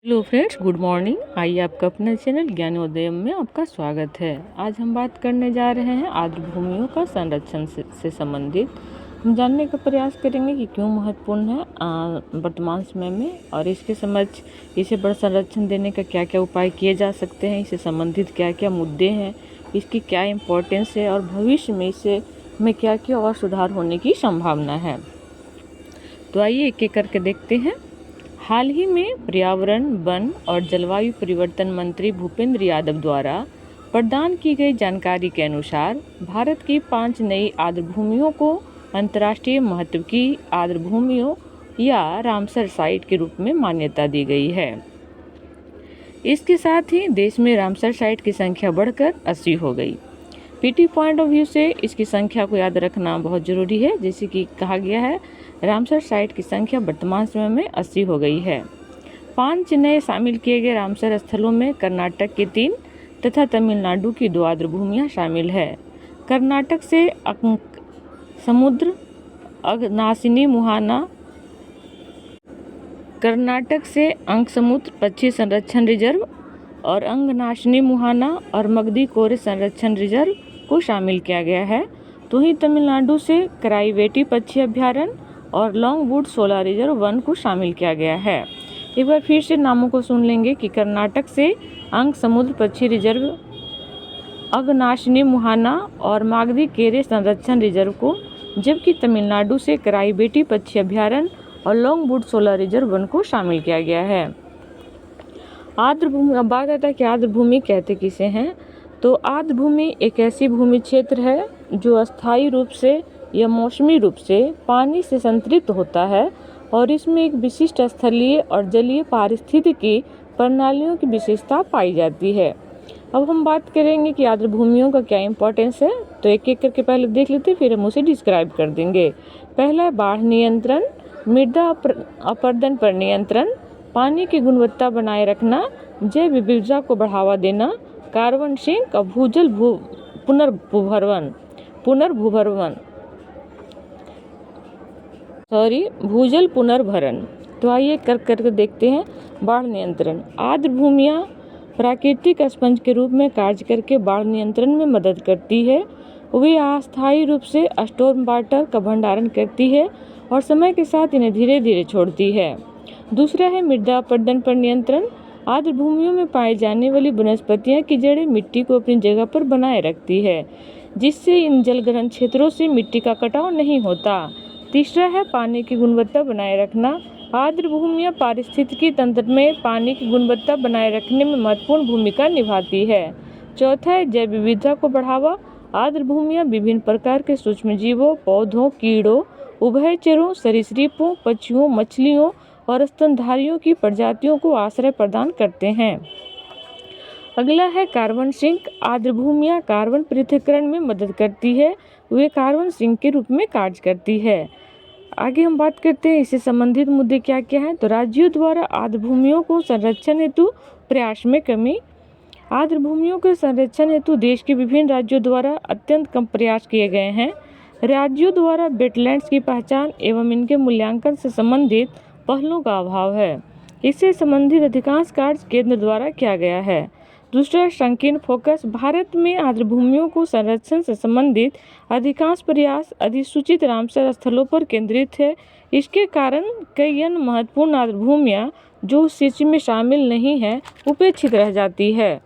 Hello friends, good morning. आइए आपका अपना चैनल ज्ञानोदय में आपका स्वागत है। आज हम बात करने जा रहे हैं आर्द्र भूमियों का संरक्षण से संबंधित। हम जानने का प्रयास करेंगे कि क्यों महत्वपूर्ण है वर्तमान समय में, और इसके समझ इसे बड़ा संरक्षण देने का क्या क्या उपाय किए जा सकते हैं, इससे संबंधित क्या क्या मुद्दे हैं, इसकी क्या इम्पोर्टेंस है और भविष्य में इससे में क्या क्या और सुधार होने की संभावना है। तो आइए एक एक करके देखते हैं। हाल ही में पर्यावरण, वन और जलवायु परिवर्तन मंत्री भूपेंद्र यादव द्वारा प्रदान की गई जानकारी के अनुसार भारत की 5 नई आर्द्र भूमियों को अंतर्राष्ट्रीय महत्व की आर्द्र भूमियों या रामसर साइट के रूप में मान्यता दी गई है। इसके साथ ही देश में रामसर साइट की संख्या बढ़कर 80 हो गई। पीटी पॉइंट ऑफ व्यू से इसकी संख्या को याद रखना बहुत ज़रूरी है। जैसे कि कहा गया है, रामसर साइट की संख्या वर्तमान समय में 80 हो गई है। 5 नए शामिल किए गए रामसर स्थलों में कर्नाटक के 3 तथा तमिलनाडु की 2 आर्द्र भूमियाँ शामिल है। कर्नाटक से समुद्र अगनाशिनी मुहाना, कर्नाटक से अंकसमुद्र पक्षी संरक्षण रिजर्व और अंगनाशिनी मुहाना और मगधी कोरे संरक्षण रिजर्व को शामिल किया गया है। तो ही तमिलनाडु से कराईवेटी पक्षी अभ्यारण्य और लॉन्गवुड सोलर रिजर्व 1 को शामिल किया गया है। एक बार फिर से नामों को सुन लेंगे कि कर्नाटक से अंक समुद्र पक्षी रिजर्व, अगनाशिनी मुहाना और मागधी केरे संरक्षण रिजर्व को, जबकि तमिलनाडु से कराईवेटी पक्षी अभ्यारण्य और लॉन्गवुड सोलर रिजर्व 1 को शामिल किया गया है। आर्द्र भूमि, अब बात आता है कि आर्द्र भूमि कहते किसे हैं। तो आर्द्र भूमि एक ऐसी भूमि क्षेत्र है जो अस्थायी रूप से या मौसमी रूप से पानी से संतृप्त होता है और इसमें एक विशिष्ट स्थलीय और जलीय पारिस्थितिकी प्रणालियों की विशेषता पाई जाती है। अब हम बात करेंगे कि आर्द्र भूमियों का क्या इंपॉर्टेंस है। तो एक एक करके पहले देख लेते हैं, फिर हम उसे डिस्क्राइब कर देंगे। पहला है बाढ़ नियंत्रण, मृदा अपरदन पर नियंत्रण, पानी की गुणवत्ता बनाए रखना, जैव विविधता को बढ़ावा देना, कार्बन सिंक और भूजल पुनर्भरण। तो आइए कर देखते हैं। बाढ़ नियंत्रण, आर्द्र भूमियाँ प्राकृतिक स्पंज के रूप में कार्य करके बाढ़ नियंत्रण में मदद करती है। वे अस्थायी रूप से स्टॉर्म वाटर का भंडारण करती है और समय के साथ इन्हें धीरे धीरे छोड़ती है। दूसरा है मृदा अपरदन पर नियंत्रण। आर्द्र भूमियों में पाई जाने वाली वनस्पतियाँ की जड़ें मिट्टी को अपनी जगह पर बनाए रखती है, जिससे इन जलग्रहण क्षेत्रों से मिट्टी का कटाव नहीं होता। तीसरा है पानी की गुणवत्ता बनाए रखना। आर्द्र भूमियाँ पारिस्थितिकी तंत्र में पानी की गुणवत्ता बनाए रखने में महत्वपूर्ण भूमिका निभाती है। चौथा है जैव विविधता को बढ़ावा। आर्द्र भूमियाँ विभिन्न प्रकार के सूक्ष्मजीवों, पौधों, कीड़ों, उभयचरों, सरीसृपों, पक्षियों, मछलियों और स्तनधारियों की प्रजातियों को आश्रय प्रदान करते हैं। अगला है कार्बन सिंक। आर्द्र भूमियाँ कार्बन पृथक्करण में मदद करती है, वे कार्बन सिंक के रूप में कार्य करती है। आगे हम बात करते हैं इससे संबंधित मुद्दे क्या क्या हैं। तो राज्यों द्वारा आर्द्र भूमियों को संरक्षण हेतु प्रयास में कमी। आर्द्र भूमियों के संरक्षण हेतु देश के विभिन्न राज्यों द्वारा अत्यंत कम प्रयास किए गए हैं। राज्यों द्वारा वेटलैंड्स की पहचान एवं इनके मूल्यांकन से संबंधित पहलों का अभाव है। इससे संबंधित अधिकांश कार्य केंद्र द्वारा किया गया है। दूसरा, संकीर्ण फोकस। भारत में आर्द्र भूमियों को संरक्षण से संबंधित अधिकांश प्रयास अधिसूचित रामसर स्थलों पर केंद्रित है। इसके कारण कई अन्य महत्वपूर्ण आर्द्र भूमियाँ जो उस सूची में शामिल नहीं है उपेक्षित रह जाती है,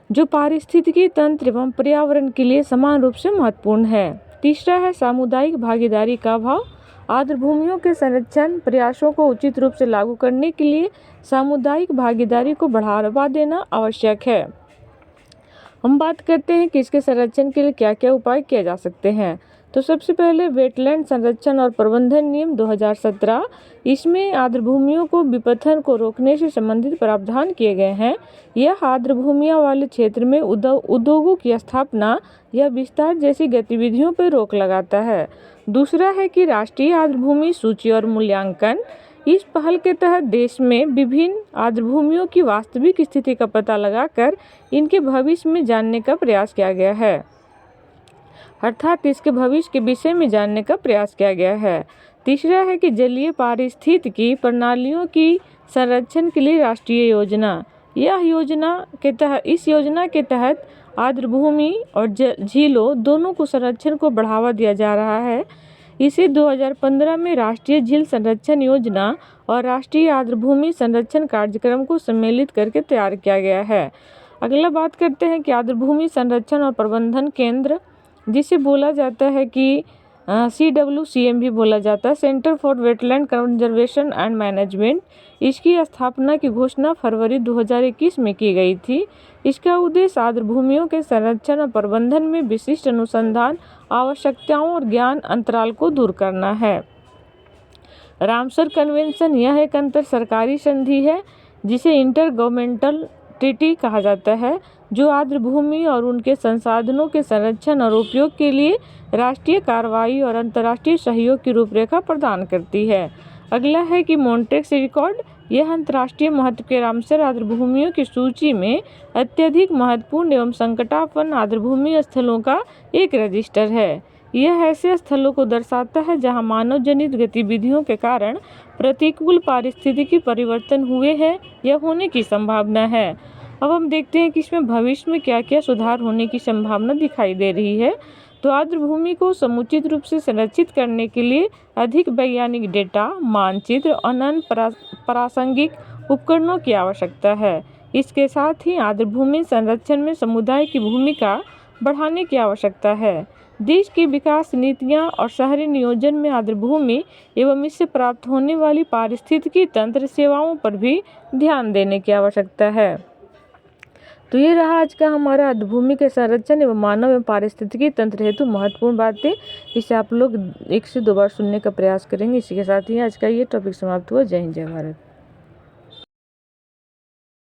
जो पारिस्थितिकी तंत्र एवं पर्यावरण के लिए समान रूप से महत्वपूर्ण है। तीसरा है सामुदायिक भागीदारी का अभाव। आर्द्र भूमियों के संरक्षण प्रयासों को उचित रूप से लागू करने के लिए सामुदायिक भागीदारी को बढ़ावा देना आवश्यक है। हम बात करते हैं कि इसके संरक्षण के लिए क्या क्या उपाय किए जा सकते हैं। तो सबसे पहले वेटलैंड संरक्षण और प्रबंधन नियम 2017, इसमें आर्द्र भूमियों को विपथन को रोकने से संबंधित प्रावधान किए गए हैं। यह आर्द्र भूमियाँ वाले क्षेत्र में उद्योगों की स्थापना या विस्तार जैसी गतिविधियों पर रोक लगाता है। दूसरा है कि राष्ट्रीय आर्द्र भूमि सूची और मूल्यांकन। इस पहल के तहत देश में विभिन्न आर्द्र भूमियों की वास्तविक स्थिति का पता लगाकर इनके भविष्य में जानने का प्रयास किया गया है, अर्थात इसके भविष्य के विषय में जानने का प्रयास किया गया है। तीसरा है कि जलीय पारिस्थितिकी प्रणालियों की संरक्षण के लिए राष्ट्रीय योजना। इस योजना के तहत आर्द्र भूमि और झीलों दोनों को संरक्षण को बढ़ावा दिया जा रहा है। इसे 2015 में राष्ट्रीय झील संरक्षण योजना और राष्ट्रीय आर्द्र भूमि संरक्षण कार्यक्रम को सम्मिलित करके तैयार किया गया है। अगला बात करते हैं कि आर्द्र भूमि संरक्षण और प्रबंधन केंद्र, जिसे बोला जाता है कि CWCM भी बोला जाता है, centre for wetland conservation and management. इसकी स्थापना की घोषणा फरवरी 2021 में की गई थी। इसका उद्देश्य आर्द्र भूमियों के संरक्षण और प्रबंधन में विशिष्ट अनुसंधान आवश्यकताओं और ज्ञान अंतराल को दूर करना है। रामसर कन्वेंशन, यह एक अंतर सरकारी संधि है जिसे इंटर गवर्नमेंटल ट्रीटी कहा जाता है, जो आर्द्र भूमि और उनके संसाधनों के संरक्षण और उपयोग के लिए राष्ट्रीय कार्रवाई और अंतर्राष्ट्रीय सहयोग की रूपरेखा प्रदान करती है। अगला है कि मॉन्ट्रेक्स रिकॉर्ड, यह अंतर्राष्ट्रीय महत्व के रामसर आर्द्र भूमियों की सूची में अत्यधिक महत्वपूर्ण एवं संकटापन्न आर्द्र भूमि स्थलों का एक रजिस्टर है। यह ऐसे स्थलों को दर्शाता है जहां मानव जनित गतिविधियों के कारण प्रतिकूल पारिस्थितिकी परिवर्तन हुए हैं या होने की संभावना है। अब हम देखते हैं कि इसमें भविष्य में क्या क्या सुधार होने की संभावना दिखाई दे रही है। तो आर्द्र भूमि को समुचित रूप से संरक्षित करने के लिए अधिक वैज्ञानिक डेटा, मानचित्र और अन्य प्रासंगिक उपकरणों की आवश्यकता है। इसके साथ ही आर्द्र भूमि संरक्षण में समुदाय की भूमिका बढ़ाने की आवश्यकता है। देश की विकास नीतियां और शहरी नियोजन में आर्द्र भूमि एवं इससे प्राप्त होने वाली पारिस्थितिकी तंत्र सेवाओं पर भी ध्यान देने की आवश्यकता है। तो ये रहा आज का हमारा आर्द्र भूमि के संरक्षण एवं मानव एवं पारिस्थितिकी तंत्र हेतु महत्वपूर्ण बातें। इसे आप लोग 1 से 2 बार सुनने का प्रयास करेंगे। इसी के साथ ही आज का ये टॉपिक समाप्त हुआ। जय हिंद, जय भारत।